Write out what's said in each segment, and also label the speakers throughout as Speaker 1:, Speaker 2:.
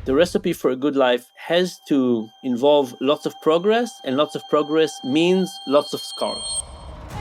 Speaker 1: The recipe for a good life has to involve lots of progress, and lots of progress means lots of scars.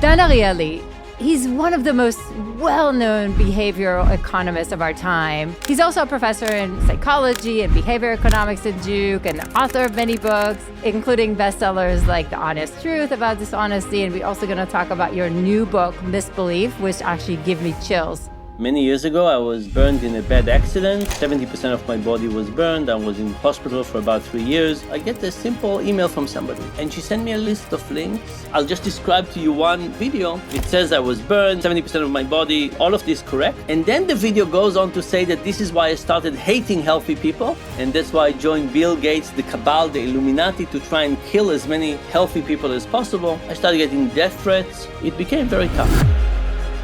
Speaker 2: Dan Ariely, he's one of the most well-known behavioral economists of our time. He's also a professor in psychology and behavior economics at Duke and author of many books, including bestsellers like The Honest Truth about dishonesty. And we're also going to talk about your new book, Misbelief, which actually gave me chills.
Speaker 1: Many years ago, I was burned in a bad accident. 70% of my body was burned. I was in hospital for about 3 years. I get a simple email from somebody, and she sent me a list of links. I'll just describe to you one video. It says I was burned, 70% of my body, all of this correct. And then the video goes on to say that this is why I started hating healthy people, and that's why I joined Bill Gates, the cabal, the Illuminati, to try and kill as many healthy people as possible. I started getting death threats. It became very tough.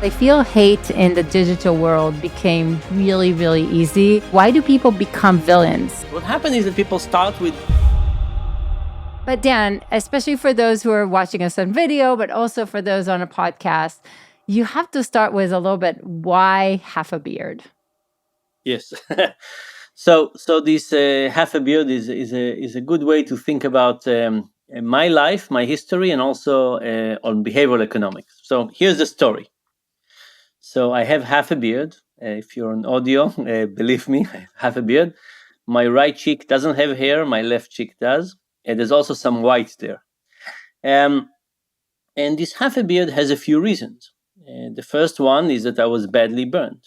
Speaker 2: I feel hate in the digital world became really, really easy. Why do people become villains?
Speaker 1: What happened is that people start with...
Speaker 2: But Dan, especially for those who are watching us on video, but also for those on a podcast, you have to start with a little bit, why half a beard?
Speaker 1: Yes. So this half a beard is a good way to think about my life, my history, and also on behavioral economics. So here's the story. So I have half a beard. If you're on audio, believe me, I have half a beard. My right cheek doesn't have hair. My left cheek does. And there's also some white there. And this half a beard has a few reasons. The first one is that I was badly burned.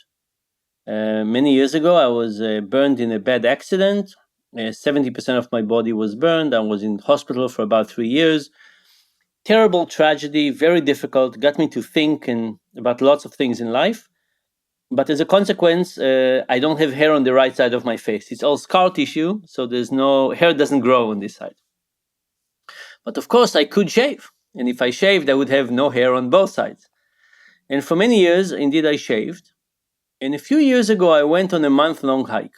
Speaker 1: Many years ago, I was burned in a bad accident. 70% of my body was burned. I was in hospital for about 3 years. Terrible tragedy, very difficult, got me to think about lots of things in life. But as a consequence, I don't have hair on the right side of my face. It's all scar tissue, so there's no hair, doesn't grow on this side. But of course, I could shave. And if I shaved, I would have no hair on both sides. And for many years, indeed, I shaved. And a few years ago, I went on a month-long hike.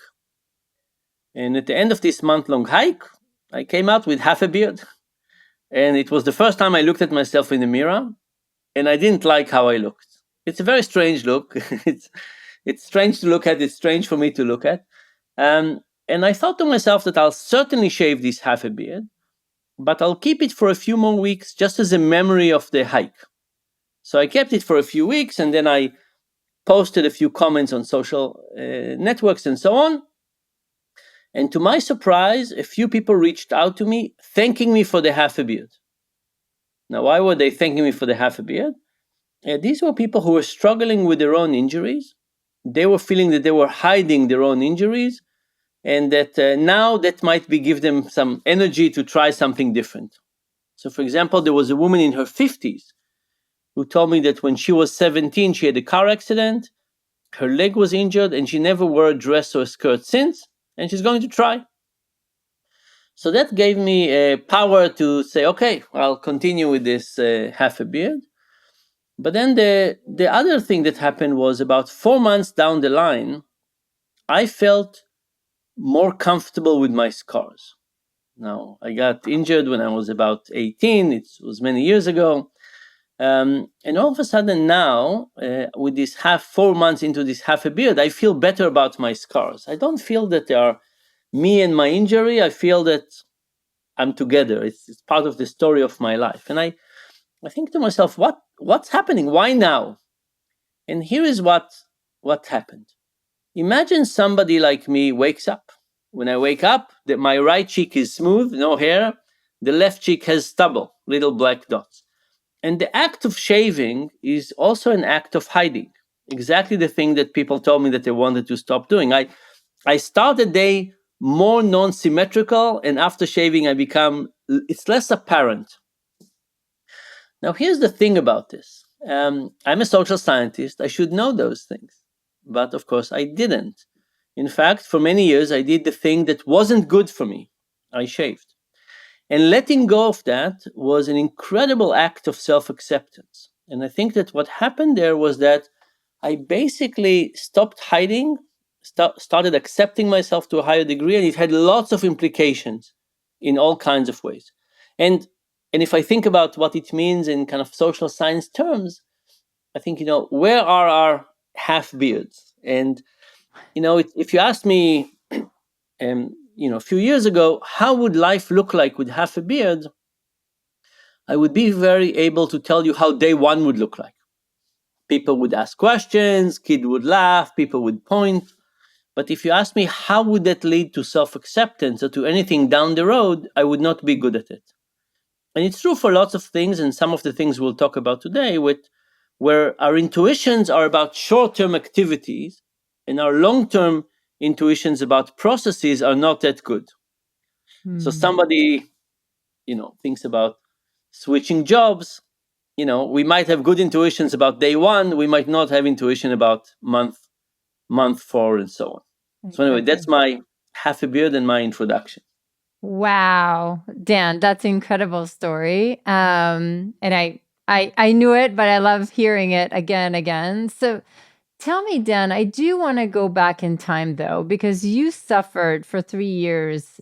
Speaker 1: And at the end of this month-long hike, I came out with half a beard. And it was the first time I looked at myself in the mirror, and I didn't like how I looked. It's a very strange look. It's strange to look at. It's strange for me to look at. And I thought to myself that I'll certainly shave this half a beard, but I'll keep it for a few more weeks just as a memory of the hike. So I kept it for a few weeks, and then I posted a few comments on social networks and so on. And to my surprise, a few people reached out to me, thanking me for the half a beard. Now, why were they thanking me for the half a beard? These were people who were struggling with their own injuries. They were feeling that they were hiding their own injuries, and that now that might give them some energy to try something different. So, for example, there was a woman in her 50s who told me that when she was 17, she had a car accident, her leg was injured, and she never wore a dress or a skirt since, and she's going to try. So that gave me power to say, okay, I'll continue with this half a beard. But then the other thing that happened was about 4 months down the line, I felt more comfortable with my scars. Now, I got injured when I was about 18. It was many years ago. And all of a sudden now, with this 4 months into this half a beard, I feel better about my scars. I don't feel that they are me and my injury. I feel that I'm together. It's part of the story of my life. And I think to myself, what's happening? Why now? And here is what happened. Imagine somebody like me wakes up. When I wake up, that my right cheek is smooth, no hair. The left cheek has stubble, little black dots. And the act of shaving is also an act of hiding. Exactly the thing that people told me that they wanted to stop doing. I start the day more non-symmetrical, and after shaving, it's less apparent. Now, here's the thing about this. I'm a social scientist. I should know those things. But of course, I didn't. In fact, for many years, I did the thing that wasn't good for me. I shaved. And letting go of that was an incredible act of self-acceptance. And I think that what happened there was that I basically stopped hiding, started accepting myself to a higher degree, and it had lots of implications in all kinds of ways. And if I think about what it means in kind of social science terms, I think, where are our half beards? And, if you ask me, a few years ago, how would life look like with half a beard, I would be very able to tell you how day one would look like. People would ask questions, kid would laugh, people would point. But if you ask me how would that lead to self-acceptance or to anything down the road, I would not be good at it. And it's true for lots of things, and some of the things we'll talk about today, where our intuitions are about short-term activities and our long-term intuitions about processes are not that good. So
Speaker 2: Hmm.
Speaker 1: somebody, thinks about switching jobs. We might have good intuitions about day one, we might not have intuition about month four, and so on. So anyway, that's
Speaker 2: Exactly.
Speaker 1: my half a beard and my introduction.
Speaker 2: Wow, Dan, that's an incredible story. And I knew it, but I love hearing it again, again. So tell me, Dan, I do want to go back in time though, because you suffered for 3 years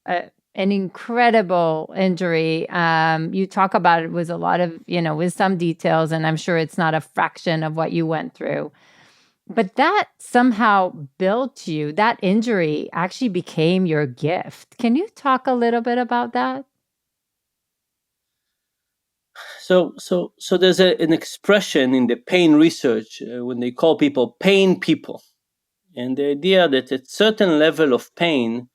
Speaker 2: uh, an incredible injury. You talk about it with a lot of, with some details, and I'm sure it's not a fraction of what you went through. But that somehow built you. That injury actually became your gift. Can you talk a little bit about that?
Speaker 1: So there's an expression in the pain research when they call people pain people, and the idea that at certain level of pain,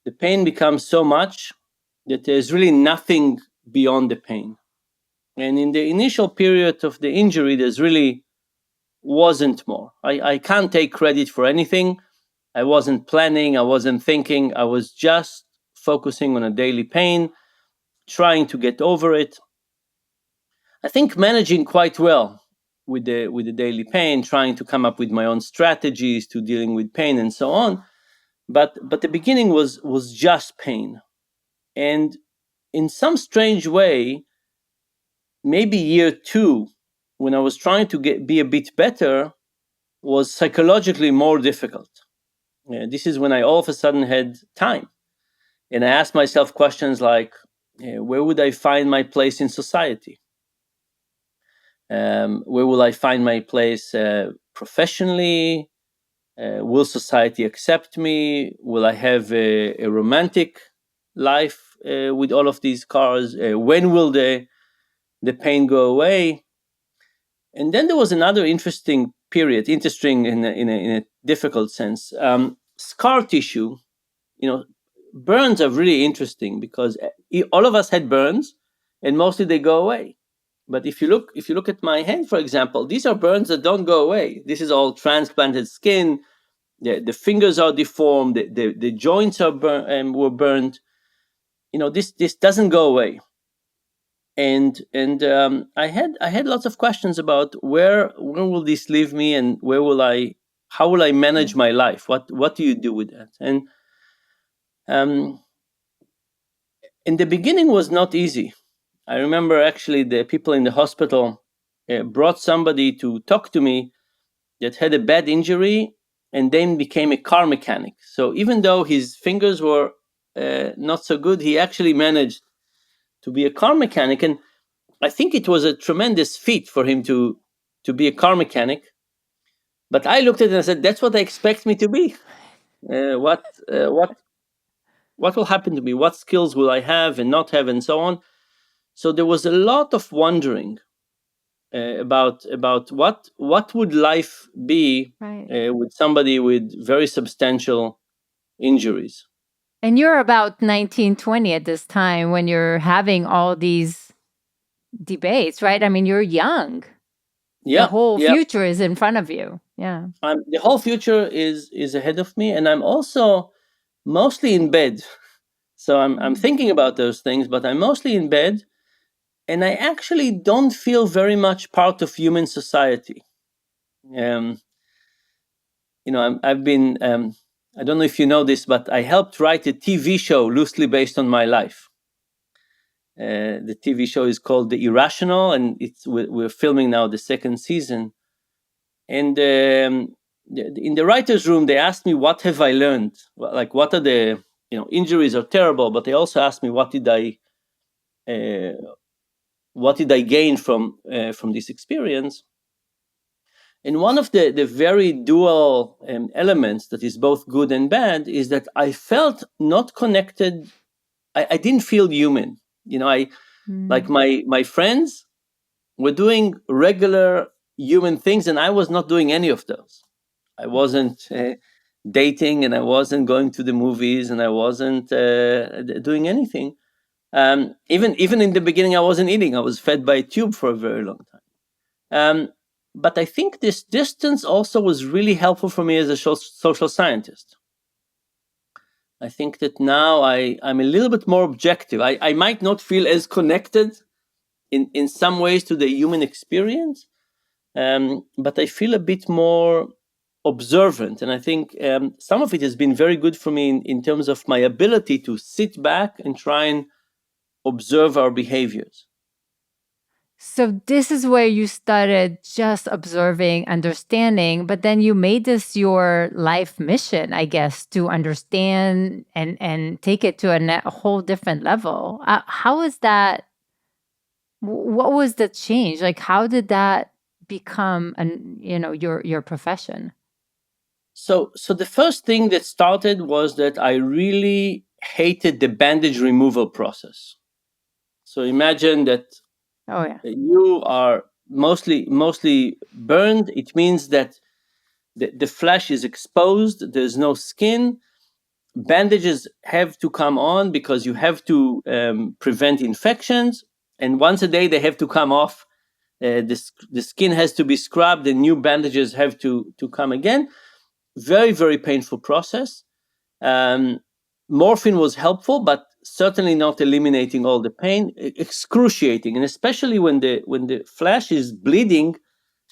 Speaker 1: the pain becomes so much that there's really nothing beyond the pain. And in the initial period of the injury, there's really wasn't more. I can't take credit for anything. I wasn't planning, I wasn't thinking, I was just focusing on a daily pain, trying to get over it. I think managing quite well with the daily pain, trying to come up with my own strategies to dealing with pain and so on. But the beginning was just pain. And in some strange way, maybe year two, when I was trying to be a bit better, was psychologically more difficult. This is when I all of a sudden had time. And I asked myself questions like, where would I find my place in society? Where will I find my place professionally? Will society accept me? Will I have a romantic life with all of these cars? When will the pain go away? And then there was another interesting period, interesting in a difficult sense. Scar tissue, you know, burns are really interesting because all of us had burns, and mostly they go away. But if you look at my hand, for example, these are burns that don't go away. This is all transplanted skin. The fingers are deformed. The joints were burned. This doesn't go away. And I had lots of questions about where will this leave me, and how will I manage my life? What do you do with that? And um, in the beginning was not easy. I remember actually the people in the hospital brought somebody to talk to me that had a bad injury and then became a car mechanic. So even though his fingers were not so good, he actually managed to be a car mechanic. And I think it was a tremendous feat for him to be a car mechanic. But I looked at it and I said, "That's what they expect me to be. What will happen to me? What skills will I have and not have, and so on." So there was a lot of wondering about what would life be
Speaker 2: Right.
Speaker 1: with somebody with very substantial injuries.
Speaker 2: And you're about 19, 20 at this time when you're having all these debates, right? I mean, you're young. The
Speaker 1: Yeah,
Speaker 2: whole
Speaker 1: yeah.
Speaker 2: future is in front of you. Yeah.
Speaker 1: The whole future is ahead of me, and I'm also mostly in bed. So I'm
Speaker 2: Mm.
Speaker 1: thinking about those things, but I'm mostly in bed, and I actually don't feel very much part of human society. Um, I've been. I don't know if you know this, but I helped write a TV show loosely based on my life. The TV show is called The Irrational, and we're filming now the second season. And in the writers' room, they asked me, "What have I learned? Like, what are the injuries are terrible, but they also asked me uh, what did I gain from this experience?" And one of the very dual elements that is both good and bad is that I felt not connected. I didn't feel human. I like
Speaker 2: Mm.
Speaker 1: my friends were doing regular human things, and I was not doing any of those. I wasn't dating, and I wasn't going to the movies, and I wasn't doing anything. Even in the beginning, I wasn't eating. I was fed by a tube for a very long time. But I think this distance also was really helpful for me as a social scientist. I think that now I'm a little bit more objective. I might not feel as connected in some ways to the human experience, but I feel a bit more observant. And I think some of it has been very good for me in terms of my ability to sit back and try and observe our behaviors.
Speaker 2: So this is where you started just observing, understanding, but then you made this your life mission, I guess, to understand and take it to a whole different level. How is that? What was the change? Like, how did that become your profession?
Speaker 1: So the first thing that started was that I really hated the bandage removal process. So imagine that
Speaker 2: Oh yeah.
Speaker 1: you are mostly burned. It means that the flesh is exposed. There's no skin. Bandages have to come on because you have to prevent infections. And once a day they have to come off. The skin has to be scrubbed. And new bandages have to come again. Very, very painful process. Um, Morphine was helpful, but certainly not eliminating all the pain. Excruciating, and especially when the flesh is bleeding,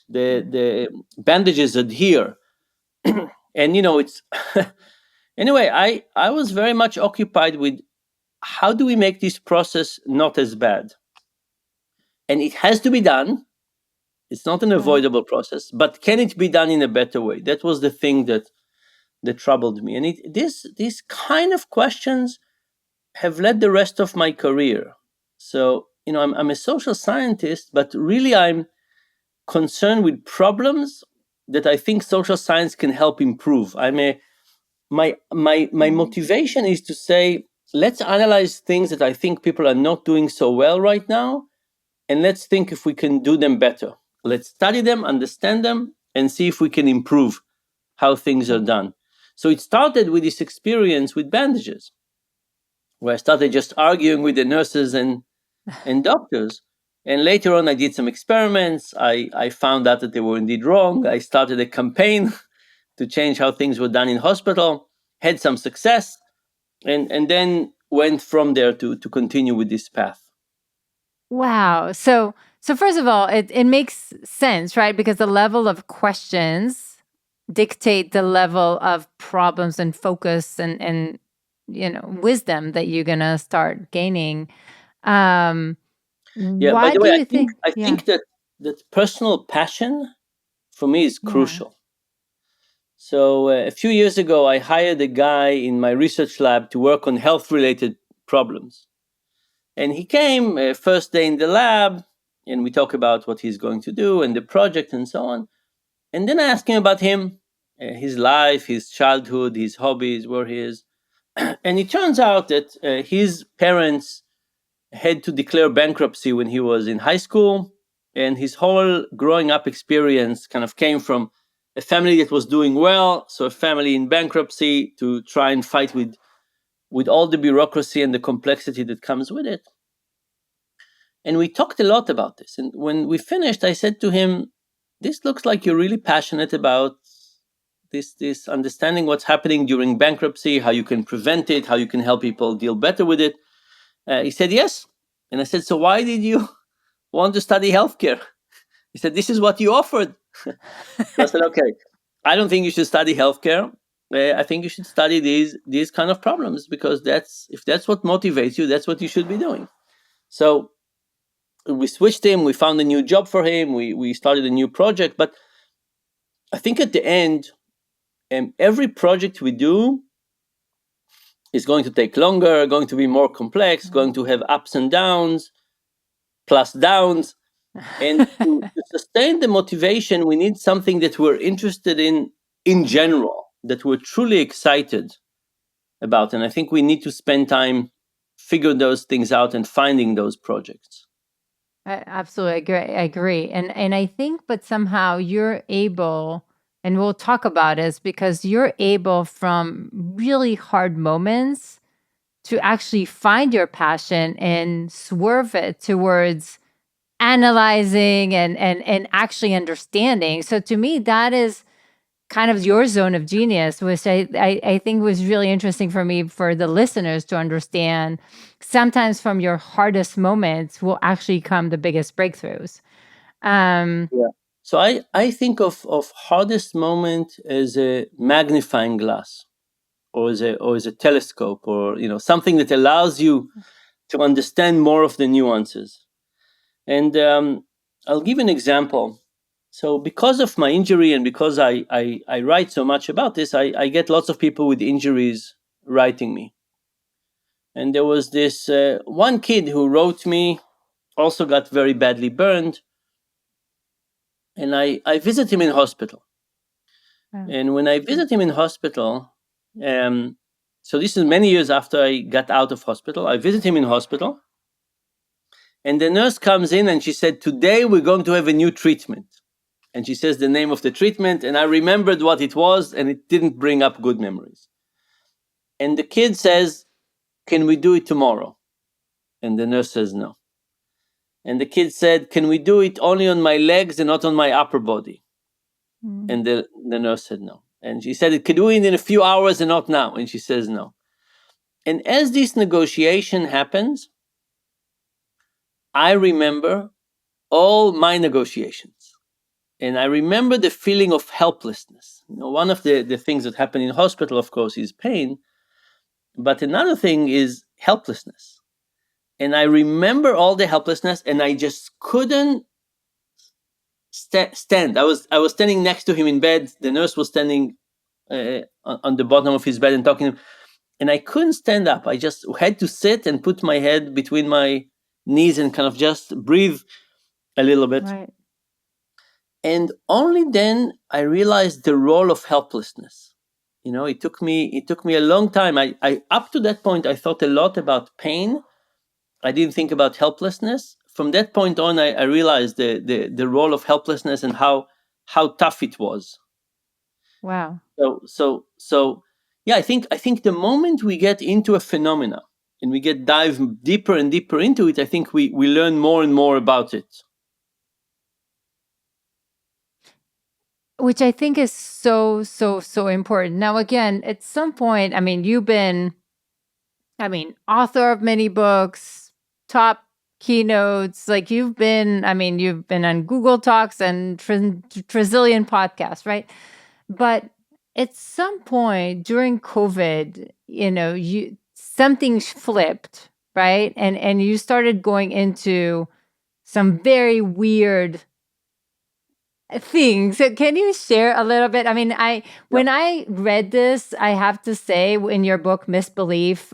Speaker 1: the bandages adhere, and it's anyway. I was very much occupied with how do we make this process not as bad, and it has to be done. It's not an
Speaker 2: Right.
Speaker 1: avoidable process, but can it be done in a better way? That was the thing that troubled me, and these kind of questions have led the rest of my career. So, I'm a social scientist, but really I'm concerned with problems that I think social science can help improve. My
Speaker 2: Mm.
Speaker 1: motivation is to say, let's analyze things that I think people are not doing so well right now, and let's think if we can do them better. Let's study them, understand them, and see if we can improve how things are
Speaker 2: Right.
Speaker 1: done. So it started with this experience with bandages, where I started just arguing with the nurses and doctors. And later on, I did some experiments. I found out that they were indeed wrong. I started a campaign to change how things were done in hospital, had some success, and then went from there to continue with this path.
Speaker 2: Wow. So first of all, it makes sense, right? Because the level of questions dictate the level of problems and focus and wisdom that you're gonna start gaining. Um,
Speaker 1: Yeah. By
Speaker 2: why
Speaker 1: the
Speaker 2: do
Speaker 1: way,
Speaker 2: you think?
Speaker 1: I
Speaker 2: Yeah.
Speaker 1: think that personal passion for me is
Speaker 2: Yeah.
Speaker 1: crucial. So a few years ago, I hired a guy in my research lab to work on health-related problems. And he came first day in the lab, and we talk about what he's going to do and the project and so on. And then I asked him about him, his life, his childhood, his hobbies, where he is. And it turns out that his parents had to declare bankruptcy when he was in high school. And his whole growing up experience kind of came from a family that was doing well. So a family in bankruptcy to try and fight with all the bureaucracy and the complexity that comes with it. And we talked a lot about this. And when we finished, I said to him, "This looks like you're really passionate about this understanding what's happening during bankruptcy, how you can prevent it, how you can help people deal better with it." He said, "Yes." And I said, "So why did you want to study healthcare?" He said, "This is what you offered." So I said, "Okay, I don't think you should study healthcare. I think you should study these kind of problems because if that's what motivates you, that's what you should be doing." So we switched him. We found a new job for him. We started a new project. But I think at the end, every project we do is going to take longer, going to be more complex, going to have ups and downs, plus downs. And to sustain the motivation, we need something that we're interested in general, that we're truly excited about. And I think we need to spend time figuring those things out and finding those projects.
Speaker 2: I absolutely agree. I agree. And I think, but somehow you're able, and we'll talk about this because you're able from really hard moments to actually find your passion and swerve it towards analyzing and actually understanding. So to me, that is kind of your zone of genius, which I think was really interesting for me, for the listeners to understand. Sometimes from your hardest moments will actually come the biggest breakthroughs. Um,
Speaker 1: Yeah. So I think of hardest moment as a magnifying glass, or as a telescope, or something that allows you to understand more of the nuances. And I'll give an example. So because of my injury, and because I write so much about this, I get lots of people with injuries writing me. And there was this one kid who wrote me, also got very badly burned. And I visit him in hospital.
Speaker 2: wow.
Speaker 1: And when I visit him in hospital, um, so this is many years after I got out of hospital, I visit him in hospital. And the nurse comes in and she said, "Today we're going to have a new treatment." And she says the name of the treatment. And I remembered what it was, and it didn't bring up good memories. And the kid says, "Can we do it tomorrow?" And the nurse says no. And the kid said, "Can we do it only on my legs and not on my upper body?"
Speaker 2: Mm.
Speaker 1: And the nurse said no. And she said, "Can do it in a few hours and not now?" And she says no. And as this negotiation happens, I remember all my negotiations. And I remember the feeling of helplessness. One of the things that happen in hospital, of course, is pain. But another thing is helplessness. And I remember all the helplessness, and I just couldn't stand. I was standing next to him in bed. The nurse was standing on the bottom of his bed and talking to him. And I couldn't stand up. I just had to sit and put my head between my knees and kind of just breathe a little bit.
Speaker 2: Right.
Speaker 1: And only then I realized the role of helplessness. It took me a long time. I up to that point I thought a lot about pain. I didn't think about helplessness. From that point on, I realized the role of helplessness and how tough it was.
Speaker 2: Wow.
Speaker 1: So yeah, I think the moment we get into a phenomena and we get dive deeper and deeper into it, I think we learn more and more about it.
Speaker 2: Which I think is so, so, so important. Now, again, at some point, I mean, you've been, author of many books, top keynotes. Like you've been on Google Talks and trizillion podcasts, right? But at some point during COVID, you something flipped, right? And you started going into some very weird things. So can you share a little bit? I mean,
Speaker 1: Yeah.
Speaker 2: when I read this, I have to say, in your book Misbelief,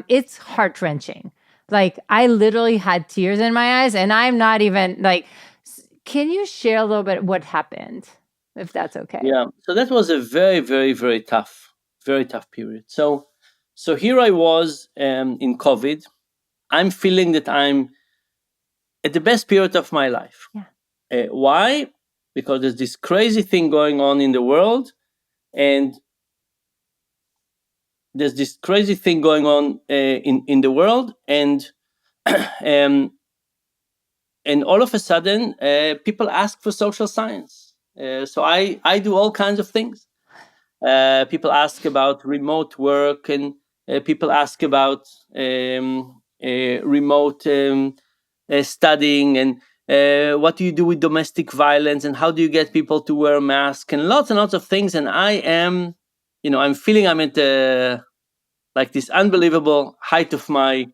Speaker 2: it's heart wrenching. Like I literally had tears in my eyes, and I'm not even like. Can you share a little bit what happened, if that's okay?
Speaker 1: Yeah. So that was a very, very, very tough period. So here I was in COVID. I'm feeling that I'm at the best period of my life.
Speaker 2: Yeah.
Speaker 1: Why? Because there's this crazy thing going on in the world, and there's this crazy thing going on in the world, um, and all of a sudden, people ask for social science. So I do all kinds of things. People ask about remote work, and people ask about remote studying, and what do you do with domestic violence, and how do you get people to wear masks, and lots of things. And I'm feeling I'm at like this unbelievable height of my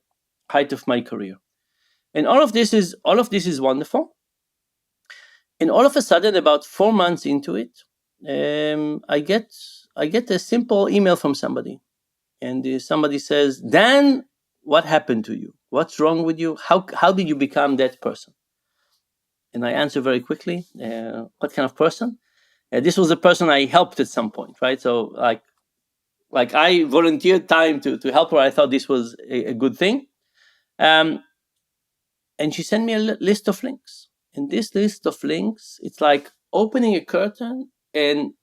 Speaker 1: career, and all of this is wonderful. And all of a sudden, about 4 months into it, I get a simple email from somebody, and somebody says, "Dan, what happened to you? What's wrong with you? How did you become that person?" And I answer very quickly. What kind of person? This was a person I helped at some point, right? So like I volunteered time to help her. I thought this was a good thing. Um, and she sent me a list of links. And this list of links, it's like opening a curtain and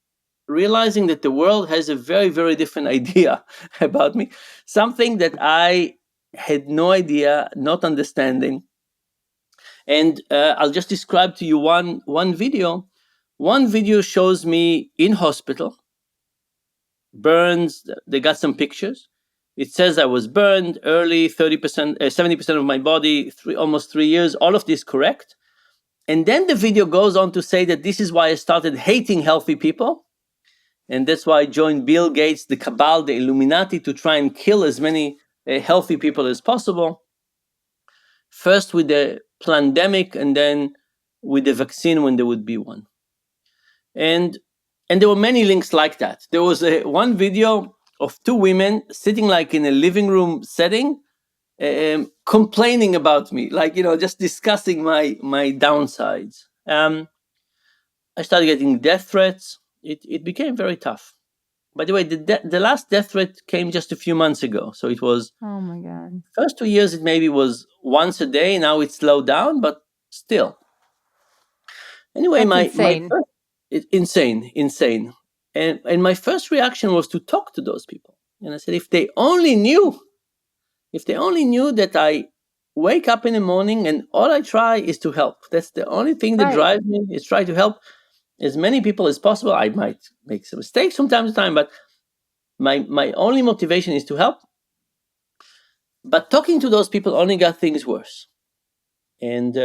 Speaker 1: realizing that the world has a very, very different idea about me. Something that I had no idea, not understanding. And I'll just describe to you one video. One video shows me in hospital, burns. They got some pictures. It says I was burned early, 30%, 70% of my body, almost 3 years. All of this correct. And then the video goes on to say that this is why I started hating healthy people. And that's why I joined Bill Gates, the cabal, the Illuminati, to try and kill as many healthy people as possible. First with the pandemic, and then with the vaccine when there would be one. And there were many links like that. There was one video of two women sitting like in a living room setting, complaining about me, like, just discussing my downsides. I started getting death threats. It became very tough. By the way, the last death threat came just a few months ago. So it was,
Speaker 2: Oh my God.
Speaker 1: first 2 years, it maybe was once a day. Now it's slowed down, but still. Anyway,
Speaker 2: That's
Speaker 1: my
Speaker 2: insane.
Speaker 1: first, insane. And my first reaction was to talk to those people. And I said, if they only knew that I wake up in the morning and all I try is to help. That's the only thing that
Speaker 2: Right.
Speaker 1: drives me, is try to help as many people as possible. I might make some mistakes from time to time, but my only motivation is to help. But talking to those people only got things worse. And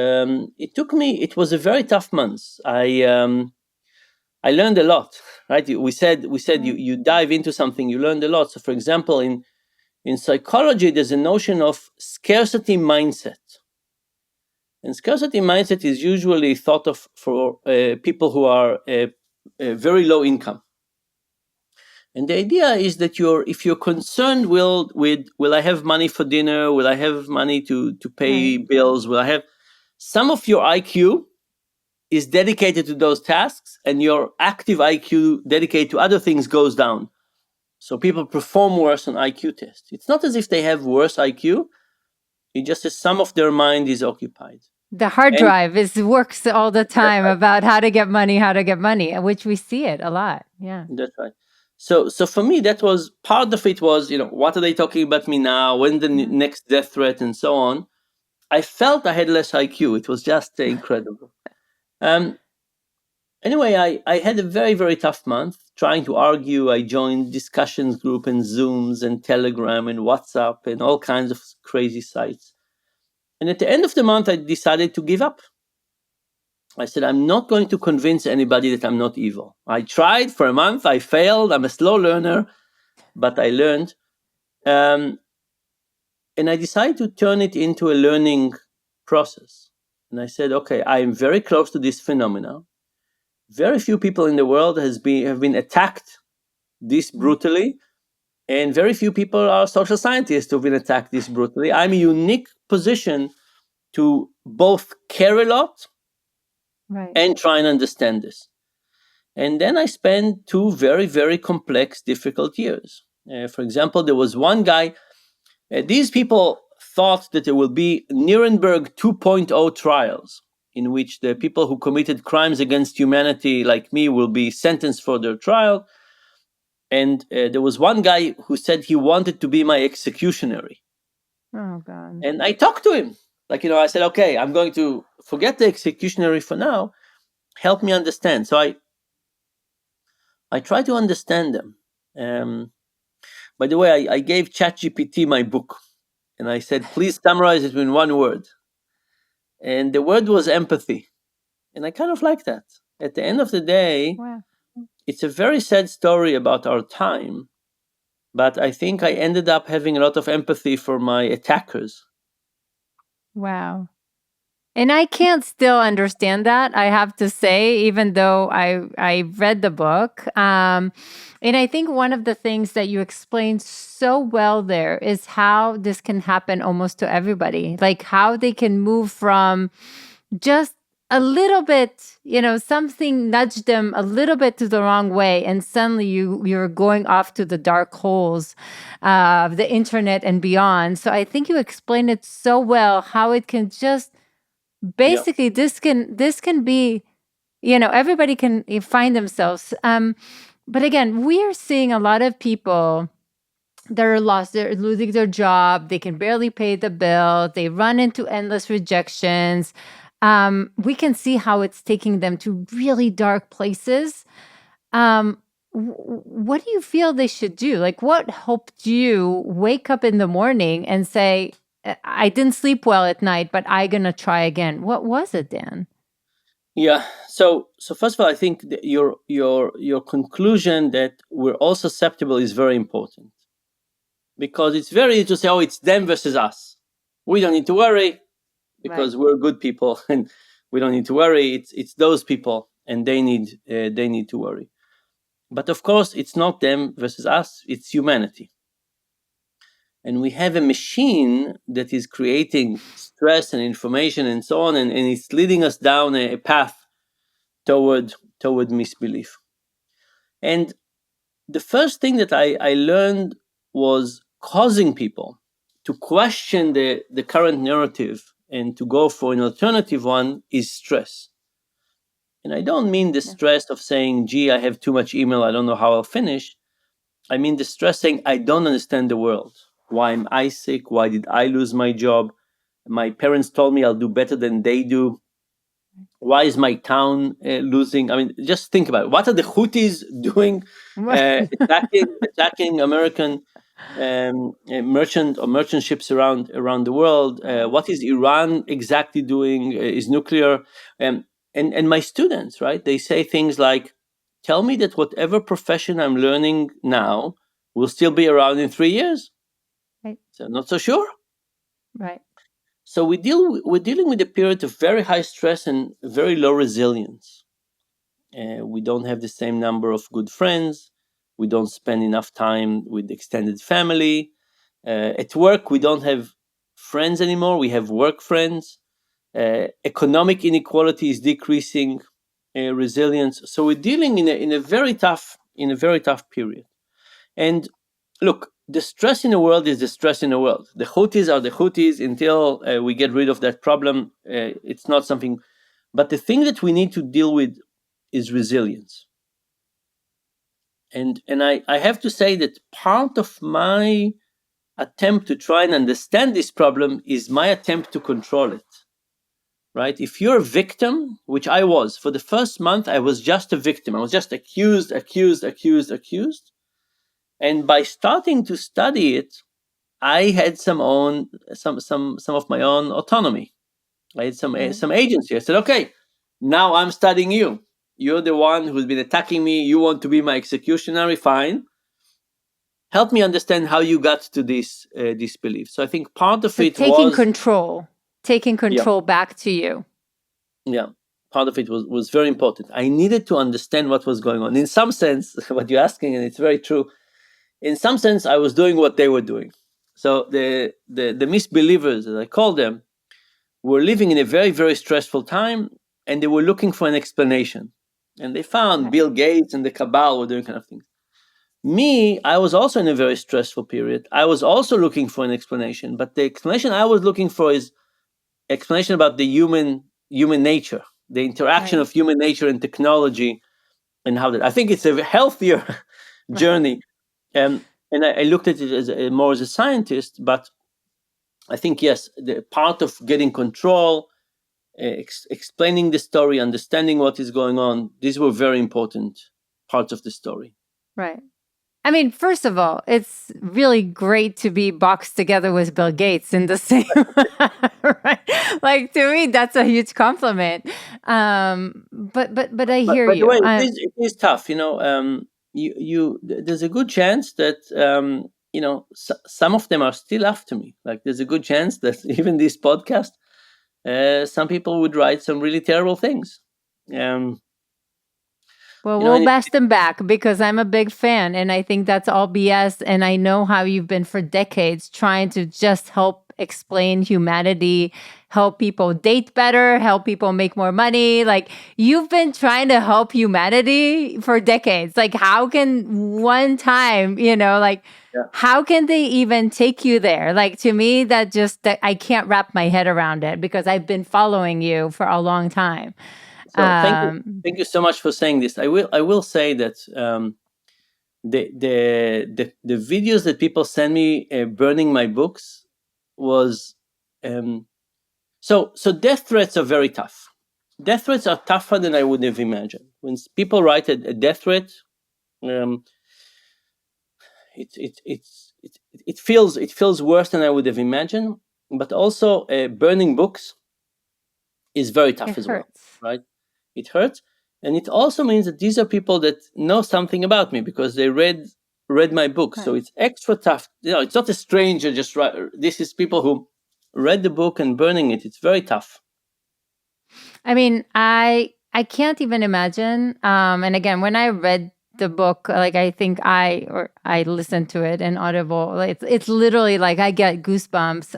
Speaker 1: it was a very tough month. I learned a lot, right? We said you dive into something, you learned a lot. So for example, in psychology, there's a notion of scarcity mindset. And scarcity mindset is usually thought of for people who are very low income. And the idea is that if you're concerned with will I have money for dinner, will I have money to pay
Speaker 2: Right.
Speaker 1: bills, will I have some of your IQ is dedicated to those tasks, and your active IQ dedicated to other things goes down. So people perform worse on IQ tests. It's not as if they have worse IQ, it just as some of their mind is occupied.
Speaker 2: The hard
Speaker 1: And
Speaker 2: drive works all the
Speaker 1: that's
Speaker 2: time
Speaker 1: right.
Speaker 2: about how to get money, which we see it a lot. Yeah.
Speaker 1: That's right. So for me, that was part of it. Was, what are they talking about me now? When the
Speaker 2: Yeah.
Speaker 1: next death threat and so on? I felt I had less IQ. It was just incredible. Um, Anyway, I had a very, very tough month trying to argue. I joined discussions group and Zooms and Telegram and WhatsApp and all kinds of crazy sites. And at the end of the month, I decided to give up. I said, I'm not going to convince anybody that I'm not evil. I tried for a month. I failed. I'm a slow learner, but I learned. Um, and I decided to turn it into a learning process. And I said, okay, I am very close to this phenomena. Very few people in the world have been attacked this
Speaker 2: Mm.
Speaker 1: brutally, and very few people are social scientists who've been attacked this brutally. I'm a unique position to both care a lot
Speaker 2: Right.
Speaker 1: and try and understand this. And then I spent 2 very, very complex, difficult years. For example, there was one guy, these people thought that there will be Nuremberg 2.0 trials in which the people who committed crimes against humanity, like me, will be sentenced for their trial. And there was one guy who said he wanted to be my executionary.
Speaker 2: Oh God.
Speaker 1: And I talked to him. Like, I said, okay, I'm going to forget the executionary for now. Help me understand. So I try to understand them. By the way, I gave ChatGPT my book, and I said, please summarize it in one word. And the word was empathy. And I kind of like that. At the end of the day,
Speaker 2: Wow.
Speaker 1: it's a very sad story about our time, but I think I ended up having a lot of empathy for my attackers.
Speaker 2: Wow. And I can't still understand that, I have to say, even though I read the book. And I think one of the things that you explained so well there is how this can happen almost to everybody, like how they can move from just a little bit, something nudged them a little bit to the wrong way, and suddenly you're going off to the dark holes of the internet and beyond. So I think you explained it so well, how it can just
Speaker 1: Yeah.
Speaker 2: basically, this can be, everybody can find themselves. But again, we are seeing a lot of people that are lost, they're losing their job, they can barely pay the bill, they run into endless rejections. We can see how it's taking them to really dark places. What do you feel they should do? Like, what helped you wake up in the morning and say, I didn't sleep well at night, but I'm gonna try again? What was it, Dan?
Speaker 1: Yeah. So first of all, I think that your conclusion that we're all susceptible is very important, because it's very easy to say, oh, it's them versus us. We don't need to worry
Speaker 2: Right.
Speaker 1: because we're good people, and we don't need to worry. It's those people, and they need to worry. But of course, it's not them versus us. It's humanity, and we have a machine that is creating stress and information and so on, and it's leading us down a path toward misbelief. And the first thing that I learned was causing people to question the current narrative and to go for an alternative one is stress. And I don't mean the
Speaker 2: Yeah.
Speaker 1: stress of saying, gee, I have too much email, I don't know how I'll finish. I mean the stress saying, I don't understand the world. Why am I sick? Why did I lose my job? My parents told me I'll do better than they do. Why is my town losing? I mean, just think about it. What are the Houthis doing, attacking American merchant ships around the world?
Speaker 2: Right.
Speaker 1: What is Iran exactly doing? Is nuclear? Um, and my students, right? They say things like, "Tell me that whatever profession I'm learning now will still be around in 3 years."
Speaker 2: Right.
Speaker 1: So not so sure.
Speaker 2: Right.
Speaker 1: So we're dealing with a period of very high stress and very low resilience. We don't have the same number of good friends. We don't spend enough time with extended family. At work, we don't have friends anymore. We have work friends. Economic inequality is decreasing. Resilience. So we're dealing in a very tough period. And look, the stress in the world is the stress in the world. The Houthis are the Houthis until we get rid of that problem. It's not something. But the thing that we need to deal with is resilience. And I have to say that part of my attempt to try and understand this problem is my attempt to control it. Right? If you're a victim, which I was, for the first month, I was just a victim. I was just accused, accused, accused, accused. And by starting to study it, I had some of my own autonomy. I had
Speaker 2: Right.
Speaker 1: some agency. I said, okay, now I'm studying you. You're the one who's been attacking me. You want to be my executionary? Fine. Help me understand how you got to this belief. So I think part of
Speaker 2: So
Speaker 1: it was,
Speaker 2: taking
Speaker 1: yeah,
Speaker 2: control back to you.
Speaker 1: yeah. Part of it was very important. I needed to understand what was going on. In some sense, what you're asking, and it's very true. In some sense, I was doing what they were doing. So the misbelievers, as I call them, were living in a very, very stressful time, and they were looking for an explanation. And they found
Speaker 2: Right.
Speaker 1: Bill Gates and the cabal were doing kind of things. Me, I was also in a very stressful period. I was also looking for an explanation, but the explanation I was looking for is explanation about the human nature, the interaction
Speaker 2: Right.
Speaker 1: of human nature and technology, and how that. I think it's a healthier
Speaker 2: Right.
Speaker 1: journey. And I looked at it more as a scientist, but I think yes, the part of getting control, explaining the story, understanding what is going on, these were very important parts of the story.
Speaker 2: Right. I mean, first of all, it's really great to be boxed together with Bill Gates in the same, right? Like, to me, that's a huge compliment. But I
Speaker 1: But
Speaker 2: hear
Speaker 1: by the
Speaker 2: you.
Speaker 1: way, it is tough. There's a good chance that some of them are still after me. Like there's a good chance that even this podcast, some people would write some really terrible things. Um,
Speaker 2: Well,
Speaker 1: you know,
Speaker 2: we'll
Speaker 1: and
Speaker 2: bash them back because I'm a big fan and I think that's all BS. And I know how you've been for decades trying to just help explain humanity, help people date better, help people make more money. Like, you've been trying to help humanity for decades. Like, how can one time, like,
Speaker 1: Yeah.
Speaker 2: how can they even take you there? Like, to me, that I can't wrap my head around it because I've been following you for a long time.
Speaker 1: So thank you so much for saying this. I will say that the videos that people send me burning my books was um, so death threats are very tough. Death threats are tougher than I would have imagined. When people write a death threat, um, it feels worse than I would have imagined. But also, burning books is very
Speaker 2: It
Speaker 1: tough as well,
Speaker 2: hurts.
Speaker 1: right? It hurts, and it also means that these are people that know something about me because they read my book. So
Speaker 2: Right.
Speaker 1: it's extra tough. It's not a stranger just write. This is people who read the book and burning it. It's very tough.
Speaker 2: I mean, I can't even imagine. And again, when I read the book, like, I think I listened to it in Audible. Like, it's literally like I get goosebumps.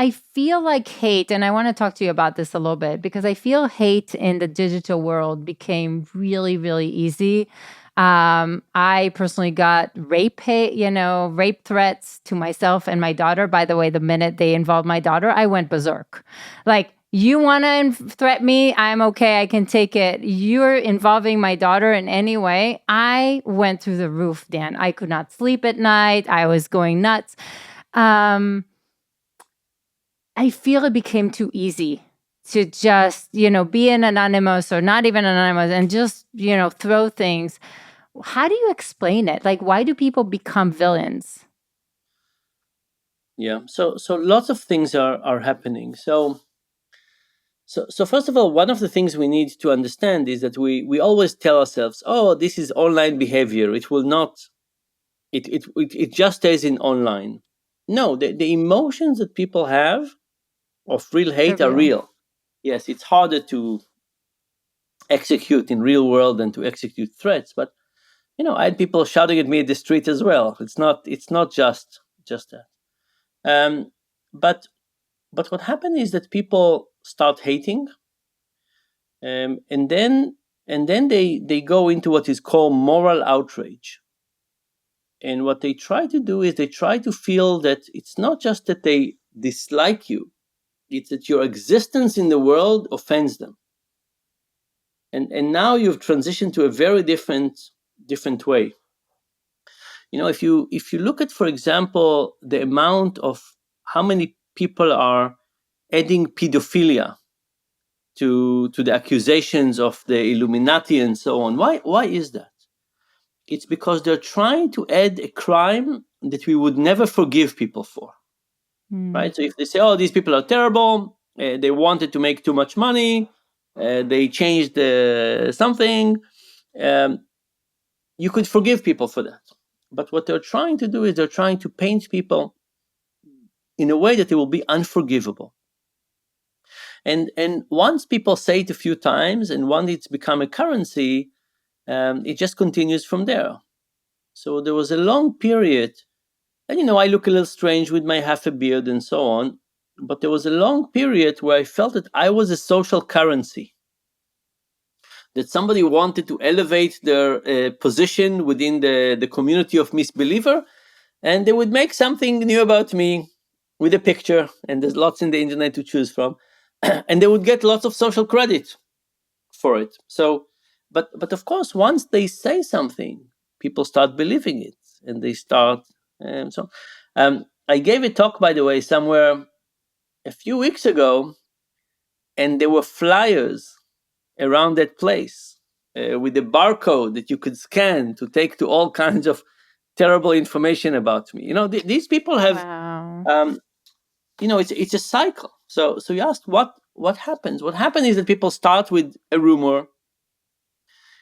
Speaker 2: I feel like hate, and I want to talk to you about this a little bit because I feel hate in the digital world became really, really easy. I personally got rape threats to myself and my daughter. By the way, the minute they involved my daughter, I went berserk. Like, you want to threat me? I'm okay. I can take it. You're involving my daughter in any way. I went through the roof, Dan. I could not sleep at night. I was going nuts. Um, I feel it became too easy to just, be an anonymous or not even anonymous and just, throw things. How do you explain it? Like, why do people become villains?
Speaker 1: Yeah. So lots of things are happening. So first of all, one of the things we need to understand is that we always tell ourselves, "Oh, this is online behavior. It will not. It just stays in online." No, the emotions that people have of real
Speaker 2: They're
Speaker 1: hate are
Speaker 2: real.
Speaker 1: real. Yes, it's harder to execute in real world than to execute threats. But I had people shouting at me in the street as well. It's not just that. Um, but but what happened is that people start hating, and then they go into what is called moral outrage. And what they try to do is they try to feel that it's not just that they dislike you, it's that your existence in the world offends them. And now you've transitioned to a very different way. If you look at, for example, the amount of how many people are adding pedophilia to the accusations of the Illuminati and so on. Why is that? It's because they're trying to add a crime that we would never forgive people for,
Speaker 2: Hmm.
Speaker 1: right? So if they say, "Oh, these people are terrible, they wanted to make too much money, they changed something," um, you could forgive people for that. But what they're trying to do is they're trying to paint people in a way that it will be unforgivable. And once people say it a few times, and once it's become a currency, it just continues from there. So there was a long period, and I look a little strange with my half a beard and so on, but there was a long period where I felt that I was a social currency, that somebody wanted to elevate their position within the community of misbeliever, and they would make something new about me with a picture, and there's lots in the internet to choose from, and they would get lots of social credit for it. So, but of course, once they say something, people start believing it, and they start. I gave a talk, by the way, somewhere a few weeks ago, and there were flyers around that place with a barcode that you could scan to take to all kinds of terrible information about me. These people have.
Speaker 2: Wow.
Speaker 1: Um, it's a cycle. So you asked what happens. What happens is that people start with a rumor.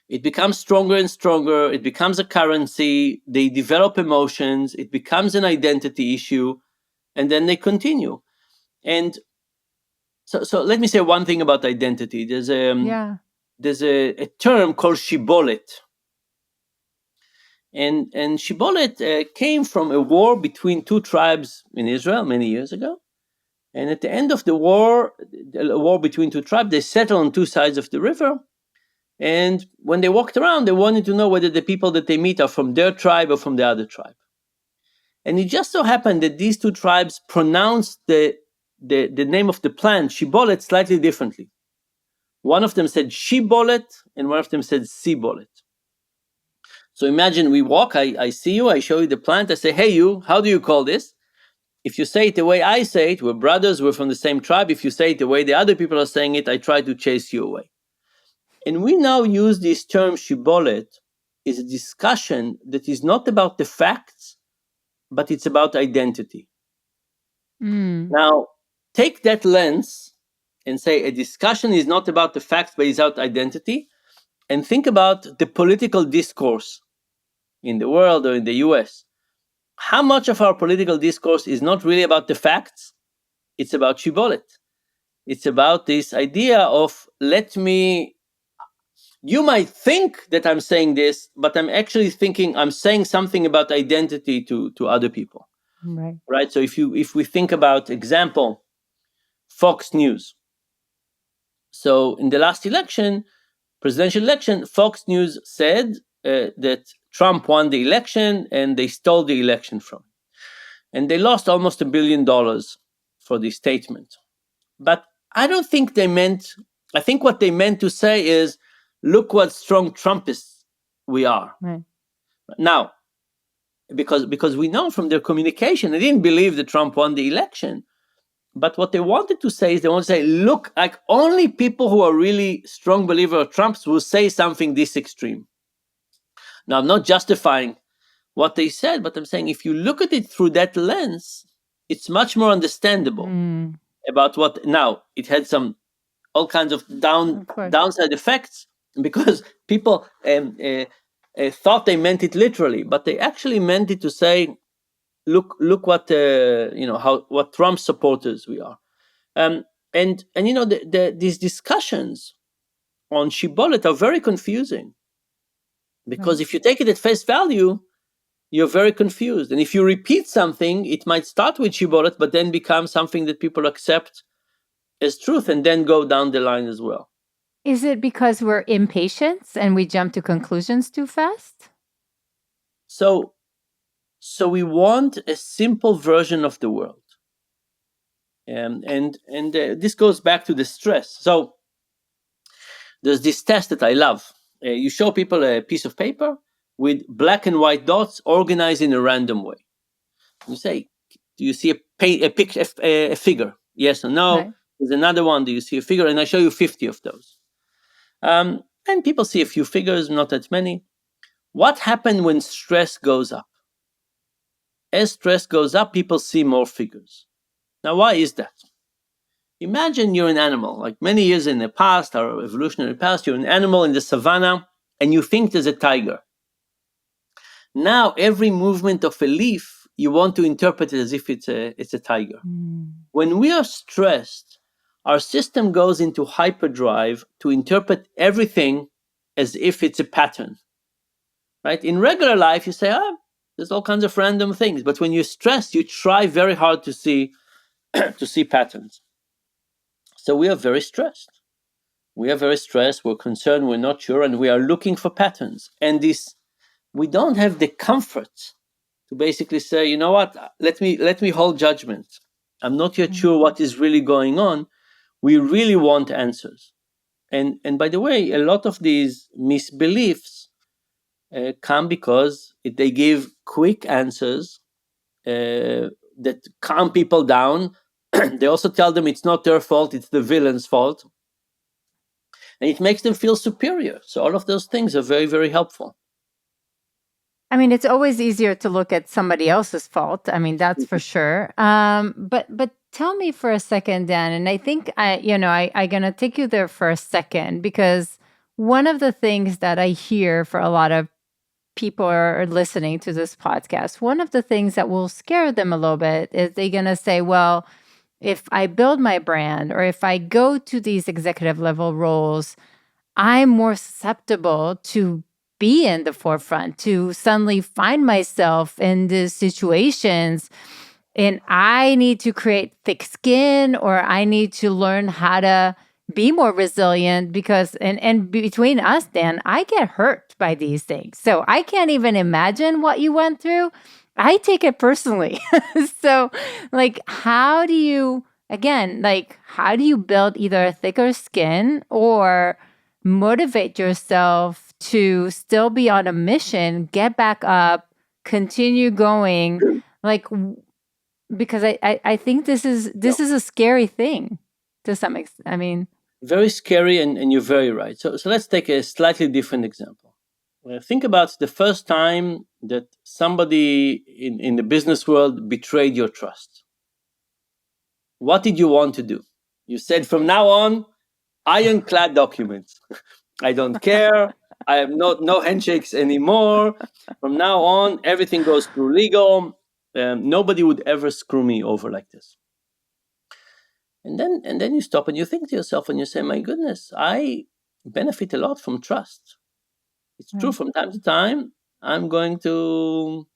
Speaker 1: It becomes stronger and stronger. It becomes a currency. They develop emotions. It becomes an identity issue, and then they continue. And so let me say one thing about identity. There's
Speaker 2: Yeah.
Speaker 1: a term called shibolet, And Shibboleth came from a war between two tribes in Israel many years ago. And at the end of the war between two tribes, they settled on two sides of the river. And when they walked around, they wanted to know whether the people that they meet are from their tribe or from the other tribe. And it just so happened that these two tribes pronounced the name of the plant, Shibboleth, slightly differently. One of them said Shibboleth, and one of them said Siboleth. So imagine we walk, I see you, I show you the plant, I say, hey, you, how do you call this? If you say it the way I say it, we're brothers, we're from the same tribe. If you say it the way the other people are saying it, I try to chase you away. And we now use this term Shibboleth is a discussion that is not about the facts, but it's about identity. Now, take that lens and say a discussion is not about the facts, but it's about identity. And think about the political discourse in the world or in the US. How much of our political discourse is not really about the facts? It's about Shibboleth. It's about this idea of you might think that I'm saying this, but I'm actually thinking I'm saying something about identity to other people. Right? So if we think about example, Fox News. So in the last election, presidential election, Fox News said that Trump won the election and they stole the election from him. And they lost almost $1 billion for this statement. But I don't think I think what they meant to say is, look what strong Trumpists we are.
Speaker 2: Right.
Speaker 1: Now, because we know from their communication, they didn't believe that Trump won the election. But what they wanted to say is they want to say, look, like only people who are really strong believers of Trump's will say something this extreme. Now, I'm not justifying what they said, but I'm saying if you look at it through that lens, it's much more understandable about what. Now, it had all kinds of downside effects because people thought they meant it literally, but they actually meant it to say, look what what Trump supporters we are. And these discussions on Shibboleth are very confusing because if you take it at face value, you're very confused. And if you repeat something, it might start with Shibboleth, but then become something that people accept as truth and then go down the line as well.
Speaker 2: Is it because we're impatient and we jump to conclusions too fast?
Speaker 1: So we want a simple version of the world. And this goes back to the stress. So there's this test that I love. You show people a piece of paper with black and white dots organized in a random way. You say, do you see a figure? Yes or no? Right. There's another one. Do you see a figure? And I show you 50 of those. And people see a few figures, not that many. What happens when stress goes up? As stress goes up, people see more figures. Now, why is that? Imagine you're an animal. Like many years in the past, our evolutionary past, you're an animal in the savannah, and you think there's a tiger. Now, every movement of a leaf, you want to interpret it as if it's a tiger. When we are stressed, our system goes into hyperdrive to interpret everything as if it's a pattern. Right? In regular life, you say, there's all kinds of random things. But when you're stressed, you try very hard to see patterns. So we are very stressed. We're concerned, we're not sure, and we are looking for patterns. And we don't have the comfort to basically say, you know what, let me hold judgment. I'm not yet sure what is really going on. We really want answers. And by the way, a lot of these misbeliefs come because they give quick answers that calm people down. They also tell them it's not their fault, it's the villain's fault. And it makes them feel superior. So all of those things are very, very helpful.
Speaker 2: I mean, it's always easier to look at somebody else's fault. I mean, that's for sure. But tell me for a second, Dan, and I think I'm gonna take you there for a second, because one of the things that I hear for a lot of people are listening to this podcast, one of the things that will scare them a little bit is they're gonna say, well, if I build my brand or if I go to these executive level roles, I'm more susceptible to be in the forefront, to suddenly find myself in these situations and I need to create thick skin, or I need to learn how to be more resilient because and between us, Dan, I get hurt by these things. So I can't even imagine what you went through. I take it personally. So like how do you again, like how do you build either a thicker skin or motivate yourself to still be on a mission, get back up, continue going? Like because I think
Speaker 1: Yeah.
Speaker 2: this is a scary thing to some extent. I mean,
Speaker 1: Very scary, and you're very right. So let's take a slightly different example. Think about the first time that somebody in the business world betrayed your trust. What did you want to do? You said, from now on, ironclad documents. I don't care. I have no handshakes anymore. From now on, everything goes through legal. Nobody would ever screw me over like this. And then you stop and you think to yourself and you say, my goodness, I benefit a lot from trust. It's true,
Speaker 2: right.
Speaker 1: from time to time I'm going to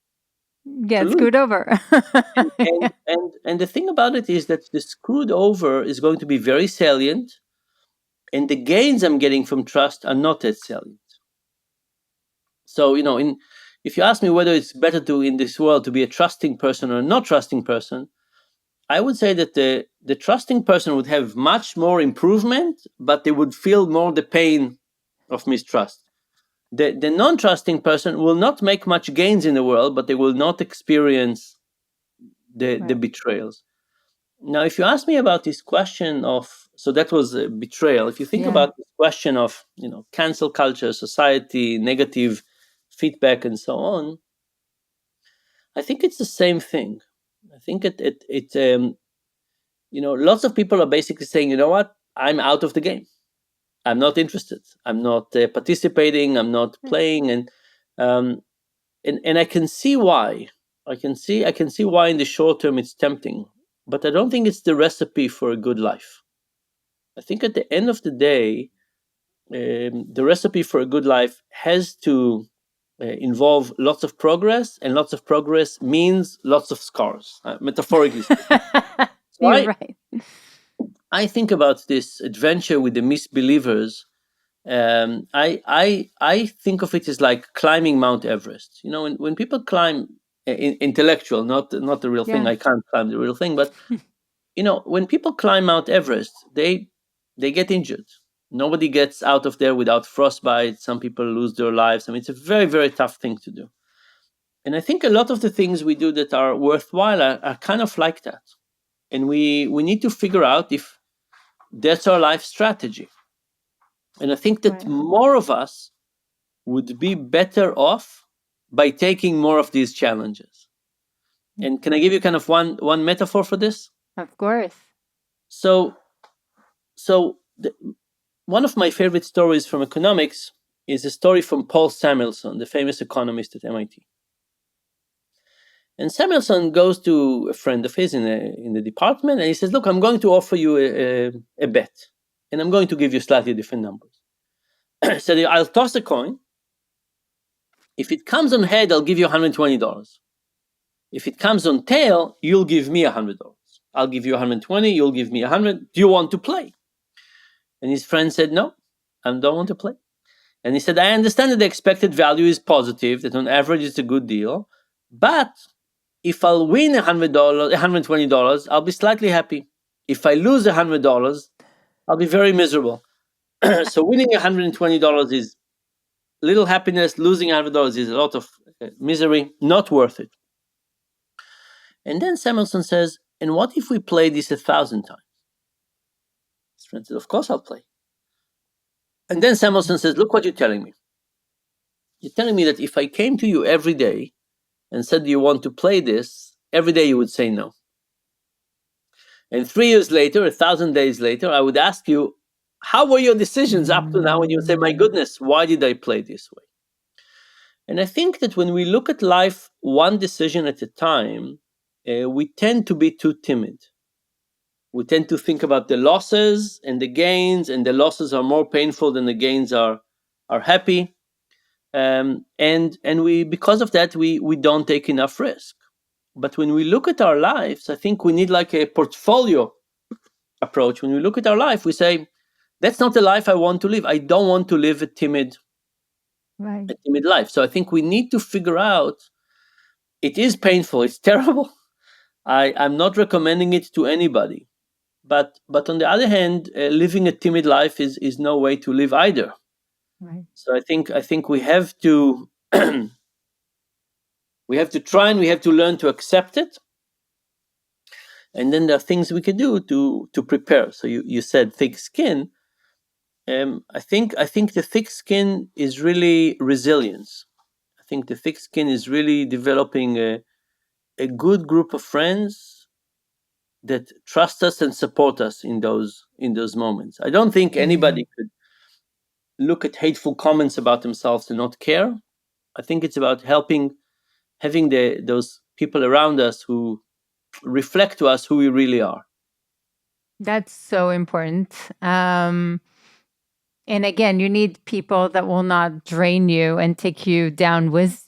Speaker 2: Get
Speaker 1: lose.
Speaker 2: screwed over.
Speaker 1: And, and and the thing about it is that the screwed over is going to be very salient, and the gains I'm getting from trust are not as salient. So, in if you ask me whether it's better to in this world to be a trusting person or a not trusting person, I would say that the trusting person would have much more improvement, but they would feel more the pain of mistrust. The non-trusting person will not make much gains in the world, but they will not experience the
Speaker 2: Right.
Speaker 1: betrayals. Now, if you ask me about this question of, so that was a betrayal. If you think
Speaker 2: Yeah.
Speaker 1: about this question of, cancel culture, society, negative feedback, and so on, I think it's the same thing. I think lots of people are basically saying, you know what, I'm out of the game. I'm not interested. I'm not participating. I'm not playing, um, and I can see why. I can see why in the short term it's tempting, but I don't think it's the recipe for a good life. I think at the end of the day, the recipe for a good life has to involve lots of progress, and lots of progress means lots of scars, metaphorically speaking. So
Speaker 2: You're
Speaker 1: I,
Speaker 2: right.
Speaker 1: I think about this adventure with the misbelievers. I think of it as like climbing Mount Everest. When people climb, intellectual, not the real thing.
Speaker 2: Yeah.
Speaker 1: I can't climb the real thing, but when people climb Mount Everest, they get injured. Nobody gets out of there without frostbite. Some people lose their lives. I mean, it's a very, very tough thing to do. And I think a lot of the things we do that are worthwhile are kind of like that. And we need to figure out if that's our life strategy. And I think that
Speaker 2: Right.
Speaker 1: more of us would be better off by taking more of these challenges. And can I give you kind of one metaphor for this?
Speaker 2: Of course.
Speaker 1: So so one of my favorite stories from economics is a story from Paul Samuelson, the famous economist at MIT. And Samuelson goes to a friend of his in the department, and he says, "Look, I'm going to offer you a bet, and I'm going to give you slightly different numbers." So I'll toss a coin. If it comes on head, I'll give you $120. If it comes on tail, you'll give me $100. I'll give you 120. You'll give me 100. Do you want to play? And his friend said, "No, I don't want to play." And he said, "I understand that the expected value is positive, that on average it's a good deal, but if I'll win $100, $120, I'll be slightly happy. If I lose $100, I'll be very miserable." So winning $120 is little happiness, losing $100 is a lot of misery, not worth it. And then Samuelson says, "And what if we play this 1,000 times?" His friend said, "Of course I'll play." And then Samuelson says, "Look what you're telling me. You're telling me that if I came to you every day and said, 'Do you want to play this?' every day you would say no. And 3 years later, 1,000 days later, I would ask you, how were your decisions up to now?' And you would say, 'My goodness, why did I play this way?' And I think that when we look at life one decision at a time, we tend to be too timid. We tend to think about the losses and the gains, and the losses are more painful than the gains are happy. And we, because of that, we don't take enough risk. But when we look at our lives, I think we need like a portfolio approach. When we look at our life, we say, that's not the life I want to live. I don't want to live
Speaker 2: Right.
Speaker 1: a timid life. So I think we need to figure out, it is painful, it's terrible. I'm not recommending it to anybody. But on the other hand, living a timid life is no way to live either.
Speaker 2: Right.
Speaker 1: So I think we have to we have to try, and we have to learn to accept it. And then there are things we can do to prepare. So you said thick skin. I think the thick skin is really resilience. I think the thick skin is really developing a good group of friends that trust us and support us in those moments. I don't think
Speaker 2: Mm.
Speaker 1: anybody could look at hateful comments about themselves and not care. I think it's about having those people around us who reflect to us who we really are.
Speaker 2: That's so important. And again, you need people that will not drain you and take you down with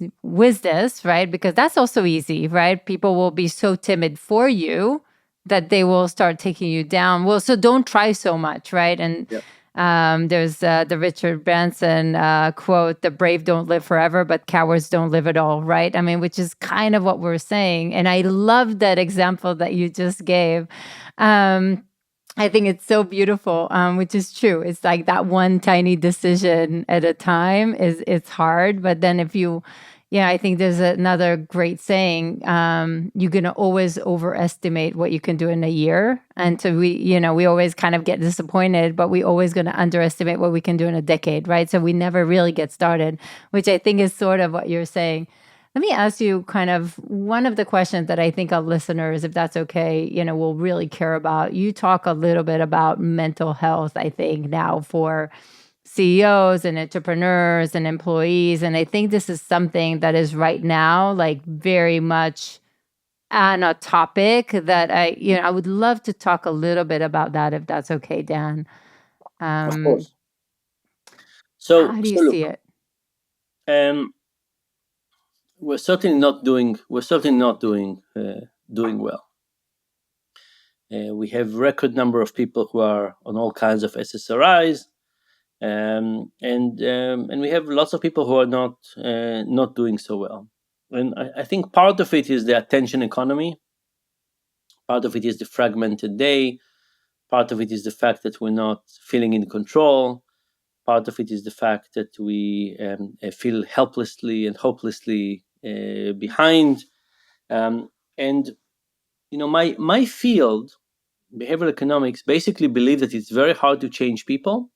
Speaker 2: this, right? Because that's also easy, right? People will be so timid for you that they will start taking you down. Well, so don't try so much, right? And
Speaker 1: Yeah,
Speaker 2: there's the Richard Branson quote: "The brave don't live forever, but cowards don't live at all." Right? I mean, which is kind of what we're saying. And I love that example that you just gave. Um, I think it's so beautiful, which is true. It's like that one tiny decision at a time is it's hard, but then if you, yeah, I think there's another great saying: you're gonna always overestimate what you can do in a year, and so we always kind of get disappointed, but we always gonna underestimate what we can do in a decade, right? So we never really get started, which I think is sort of what you're saying. Let me ask you kind of one of the questions that I think our listeners, if that's okay, will really care about. You talk a little bit about mental health, I think, now for CEOs and entrepreneurs and employees. And I think this is something that is right now, like very much on a topic that I would love to talk a little bit about that, if that's okay, Dan.
Speaker 1: of
Speaker 2: Um,
Speaker 1: course. So
Speaker 2: how do you
Speaker 1: so look,
Speaker 2: see it?
Speaker 1: um, we're certainly not doing well. We have record number of people who are on all kinds of SSRIs, and we have lots of people who are not doing so well. And I think part of it is the attention economy. Part of it is the fragmented day. Part of it is the fact that we're not feeling in control. Part of it is the fact that we feel helplessly and hopelessly behind. And my field, behavioral economics, basically believe that it's very hard to change people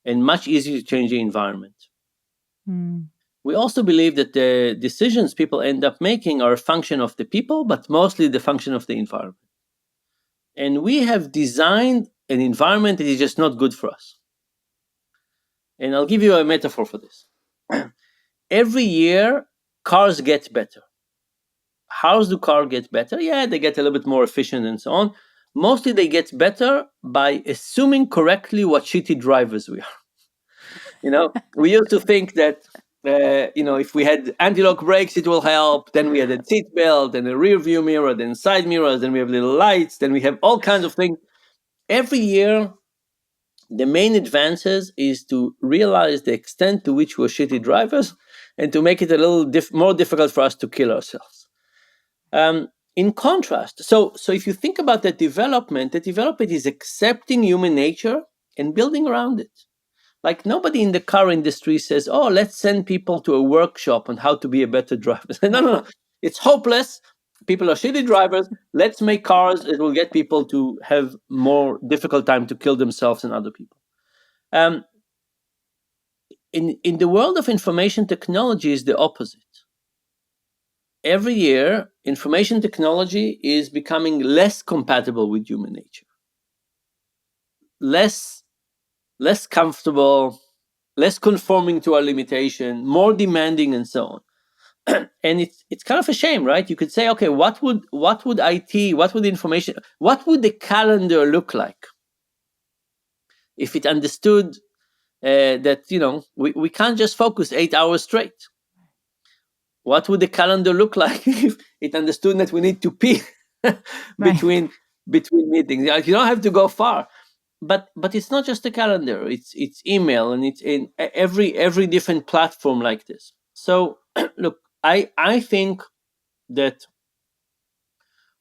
Speaker 1: and much easier to change the environment.
Speaker 2: Mm.
Speaker 1: We also believe that the decisions people end up making are a function of the people, but mostly the function of the environment. And we have designed an environment that is just not good for us. And I'll give you a metaphor for this. Every year, cars get better. How do cars get better? Yeah, they get a little bit more efficient and so on. Mostly they get better by assuming correctly what shitty drivers we are. We used to think that if we had anti-lock brakes, it will help. Then we had a seat belt and a rear view mirror, then side mirrors, then we have little lights, then we have all kinds of things. Every year, the main advances is to realize the extent to which we're shitty drivers and to make it a little more difficult for us to kill ourselves. In contrast, so if you think about the development is accepting human nature and building around it. Like nobody in the car industry says, "Oh, let's send people to a workshop on how to be a better driver." No, no, no. It's hopeless. People are shitty drivers. Let's make cars that will get people to have more difficult time to kill themselves and other people. Um, in the world of information technology is the opposite. Every year, information technology is becoming less compatible with human nature, less less comfortable, less conforming to our limitation, more demanding, and so on. And it's kind of a shame, right? You could say, okay, what would IT, what would information, what would the calendar look like if it understood that we can't just focus 8 hours straight. What would the calendar look like if it understood that we need to pee
Speaker 2: Right.
Speaker 1: between meetings? You don't have to go far, but it's not just a calendar. It's email, and it's in every different platform like this. So look, I think that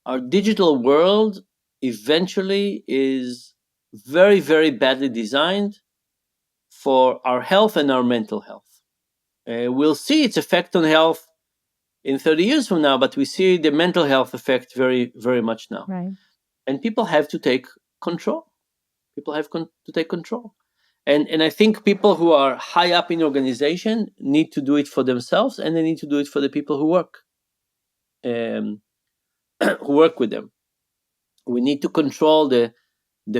Speaker 1: our digital world eventually is very, very badly designed for our health and our mental health. We'll see its effect on health in 30 years from now, but we see the mental health effect very, very much now.
Speaker 2: Right.
Speaker 1: And people have to take control. People have to take control. And I think people who are high up in organization need to do it for themselves, and they need to do it for the people um, who work with them. We need to control the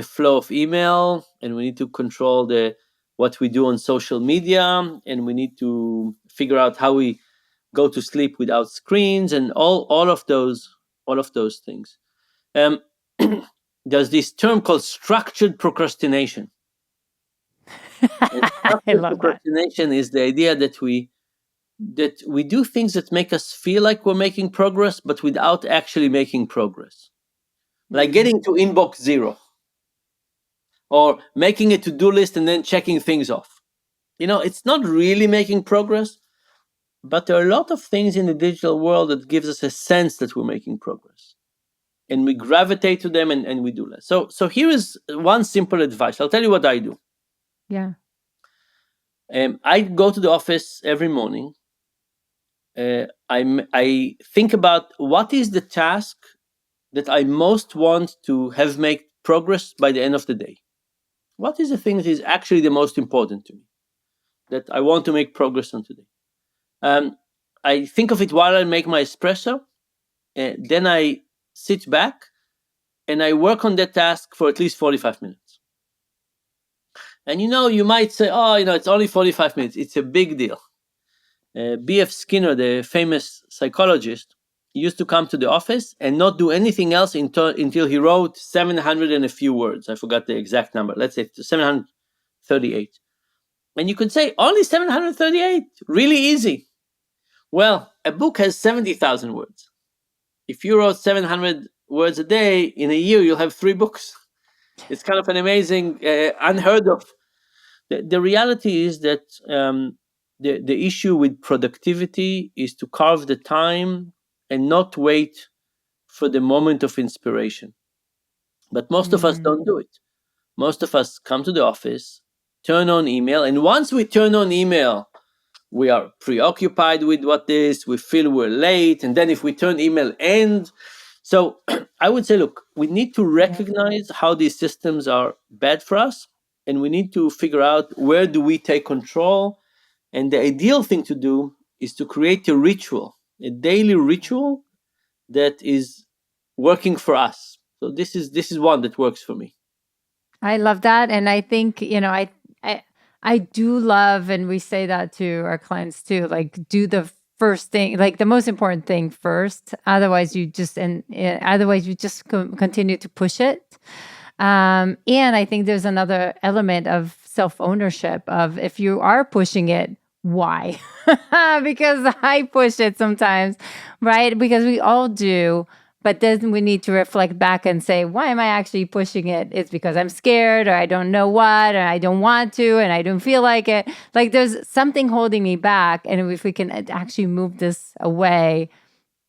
Speaker 1: flow of email, and we need to control the what we do on social media, and we need to figure out how we go to sleep without screens, and all of those things. Um, there's this term called structured procrastination. And
Speaker 2: I
Speaker 1: structured
Speaker 2: love that.
Speaker 1: procrastination is the idea that we do things that make us feel like we're making progress, but without actually making progress. Like getting to inbox zero, or making a to-do list and then checking things off. It's not really making progress, but there are a lot of things in the digital world that gives us a sense that we're making progress. And we gravitate to them, and we do less. So here is one simple advice. I'll tell you what I do.
Speaker 2: Yeah.
Speaker 1: I go to the office every morning. I think about what is the task that I most want to have make progress by the end of the day. What is the thing that is actually the most important to me, that I want to make progress on today? I think of it while I make my espresso. Then I sit back and I work on that task for at least 45 minutes. And you might say, oh, it's only 45 minutes. It's a big deal. B.F. Skinner, the famous psychologist, used to come to the office and not do anything else until he wrote 700 and a few words. I forgot the exact number. Let's say 738. And you could say, only 738? Really easy. Well, a book has 70,000 words. If you wrote 700 words a day, in a year, you'll have 3 books. It's kind of an amazing, unheard of. The reality is that the issue with productivity is to carve the time and not wait for the moment of inspiration. But most of us don't do it. Most of us come to the office, turn on email, and once we turn on email, we are preoccupied with what is, we feel we're late, and then if we turn email end. So I would say, look, we need to recognize how these systems are bad for us, and we need to figure out where do we take control. And the ideal thing to do is to create a ritual, a daily ritual that is working for us. So this is one that works for me.
Speaker 2: I love that. And I think, I I do love, and we say that to our clients too, like do the first thing, like the most important thing first. Otherwise you just, otherwise you just continue to push it. And I think there's another element of self-ownership of if you are pushing it, why? Because I push it sometimes, right? Because we all do. But then we need to reflect back and say, why am I actually pushing it? It's because I'm scared, or I don't know what, or I don't want to, and I don't feel like it. Like there's something holding me back. And if we can actually move this away,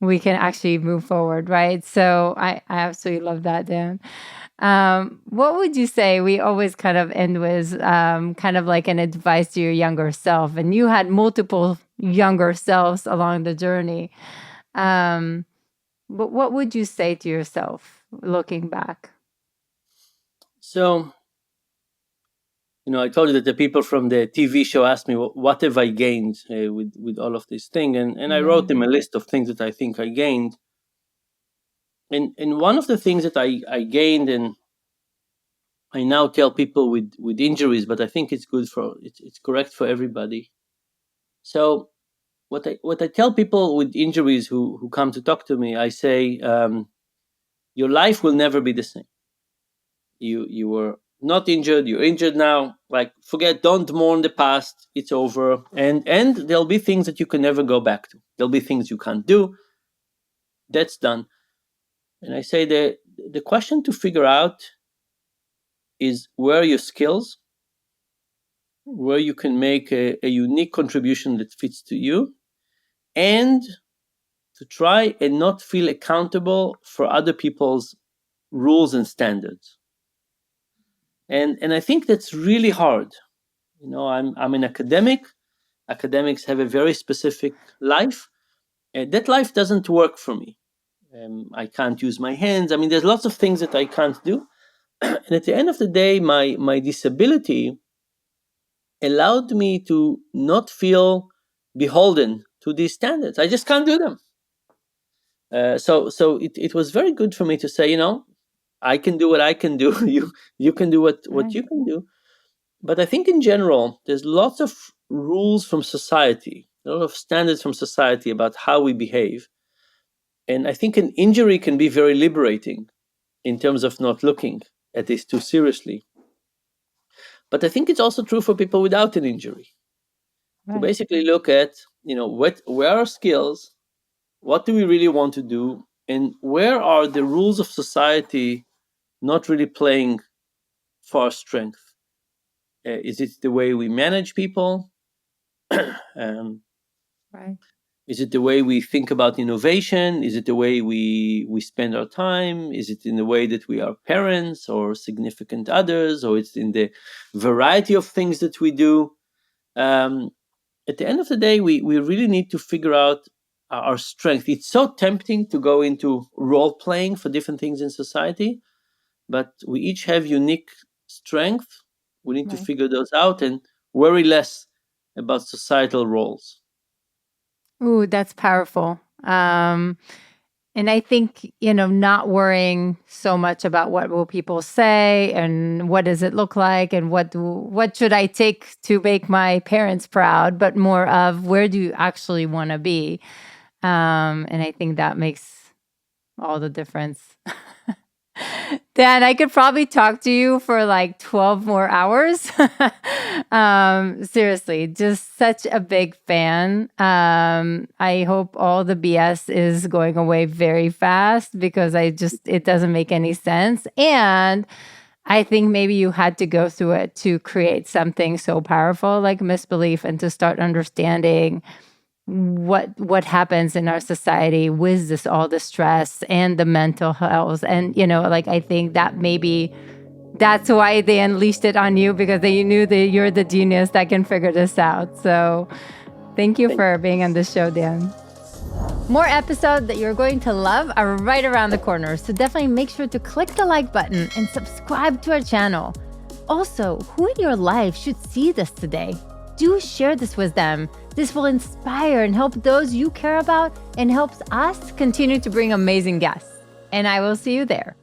Speaker 2: we can actually move forward, right? So I absolutely love that, Dan. What would you say? We always kind of end with kind of like an advice to your younger self, and you had multiple younger selves along the journey. But what would you say to yourself looking back?
Speaker 1: So, I told you that the people from the TV show asked me, what have I gained with all of this thing? And I wrote
Speaker 2: Yeah.
Speaker 1: them a list of things that I think I gained. And one of the things that I gained, and I now tell people with injuries, but I think it's good it's correct for everybody. So what I tell people with injuries who come to talk to me, I say, your life will never be the same. You were not injured, you're injured now. Like, forget, don't mourn the past. It's over. And there'll be things that you can never go back to. There'll be things you can't do. That's done. And I say the question to figure out is where are your skills, where you can make a unique contribution that fits to you, and to try and not feel accountable for other people's rules and standards. And I think that's really hard. I'm an academic. Academics have a very specific life. That life doesn't work for me. I can't use my hands. I mean, there's lots of things that I can't do. And at the end of the day, my disability allowed me to not feel beholden to these standards. I just can't do them. So it was very good for me to say, I can do what I can do. You can do what you can do. But I think in general, there's lots of rules from society, a lot of standards from society about how we behave. And I think an injury can be very liberating in terms of not looking at this too seriously. But I think it's also true for people without an injury. To basically look at, where are skills, what do we really want to do, and where are the rules of society not really playing for our strength? Is it the way we manage people?
Speaker 2: Right.
Speaker 1: Is it the way we think about innovation? Is it the way we spend our time? Is it in the way that we are parents or significant others? Or it's in the variety of things that we do? At the end of the day, we really need to figure out our strength. It's so tempting to go into role playing for different things in society, but we each have unique strength. We need to figure those out and worry less about societal roles.
Speaker 2: Ooh, that's powerful. And I think, not worrying so much about what will people say and what does it look like and what should I take to make my parents proud, but more of where do you actually want to be? And I think that makes all the difference. Dan, I could probably talk to you for like 12 more hours. Seriously, just such a big fan. I hope all the BS is going away very fast because it doesn't make any sense. And I think maybe you had to go through it to create something so powerful like Misbelief and to start understanding what happens in our society with all the stress and the mental health. And, I think that maybe that's why they unleashed it on you, because they knew that you're the genius that can figure this out. So thank you for being on the show, Dan. More episodes that you're going to love are right around the corner. So definitely make sure to click the like button and subscribe to our channel. Also, who in your life should see this today? Do share this with them. This will inspire and help those you care about and helps us continue to bring amazing guests. And I will see you there.